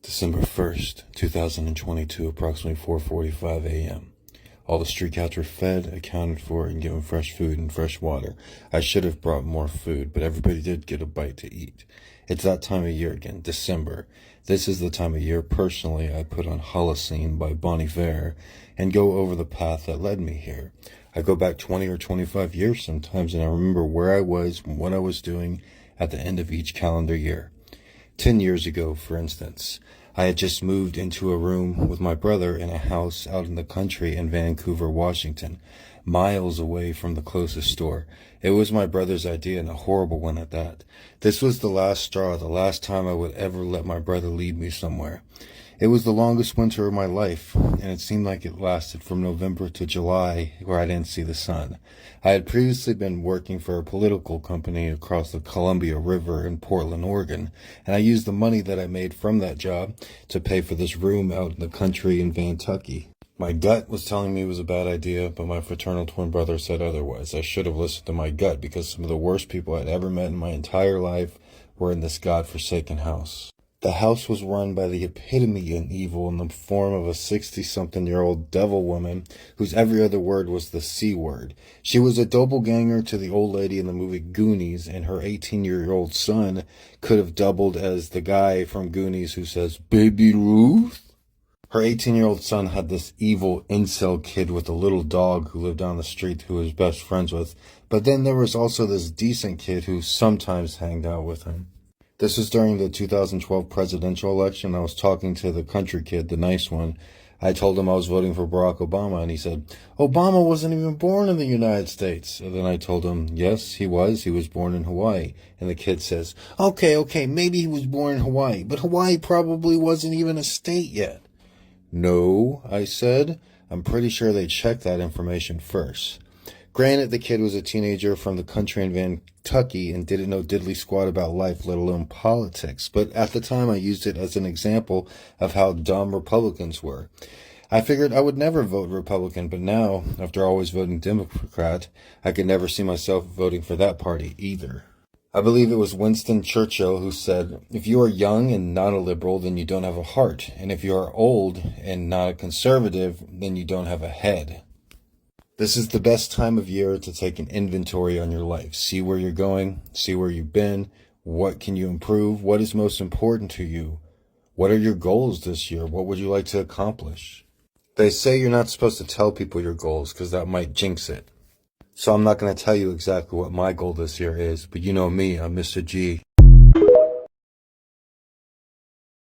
December 1st, 2022, approximately 4:45 a.m. All the street cats were fed, accounted for, and given fresh food and fresh water. I should have brought more food, but everybody did get a bite to eat. It's that time of year again, December. This is the time of year, personally, I put on Holocene by Bon Iver and go over the path that led me here. I go back 20 or 25 years sometimes, and I remember where I was and what I was doing at the end of each calendar year. 10 years ago, for instance, I had just moved into a room with my brother in a house out in the country in Vancouver, Washington, miles away from the closest store. It was my brother's idea, and a horrible one at that. This was the last straw, the last time I would ever let my brother lead me somewhere. It was the longest winter of my life, and it seemed like it lasted from November to July, where I didn't see the sun. I had previously been working for a political company across the Columbia River in Portland, Oregon, and I used the money that I made from that job to pay for this room out in the country in Vantucky. My gut was telling me it was a bad idea, but my fraternal twin brother said otherwise. I should have listened to my gut, because some of the worst people I'd ever met in my entire life were in this godforsaken house. The house was run by the epitome of evil in the form of a 60-something-year-old devil woman whose every other word was the C word. She was a doppelganger to the old lady in the movie Goonies, and her 18-year-old son could have doubled as the guy from Goonies who says, "Baby Ruth?" Her 18-year-old son had this evil incel kid with a little dog who lived down the street who he was best friends with, but then there was also this decent kid who sometimes hanged out with him. This was during the 2012 presidential election. I was talking to the country kid, the nice one. I told him I was voting for Barack Obama, and he said, "Obama wasn't even born in the United States." And then I told him, yes, he was. He was born in Hawaii. And the kid says, okay, maybe he was born in Hawaii, but Hawaii probably wasn't even a state yet. No, I said. I'm pretty sure they checked that information first. Granted, the kid was a teenager from the country in Vantucky and didn't know diddly squat about life, let alone politics. But at the time, I used it as an example of how dumb Republicans were. I figured I would never vote Republican, but now, after always voting Democrat, I could never see myself voting for that party either. I believe it was Winston Churchill who said, "If you are young and not a liberal, then you don't have a heart. And if you are old and not a conservative, then you don't have a head." This is the best time of year to take an inventory on your life. See where you're going, see where you've been, what can you improve, what is most important to you, what are your goals this year, what would you like to accomplish. They say you're not supposed to tell people your goals because that might jinx it. So I'm not going to tell you exactly what my goal this year is, but you know me, I'm Mr.G.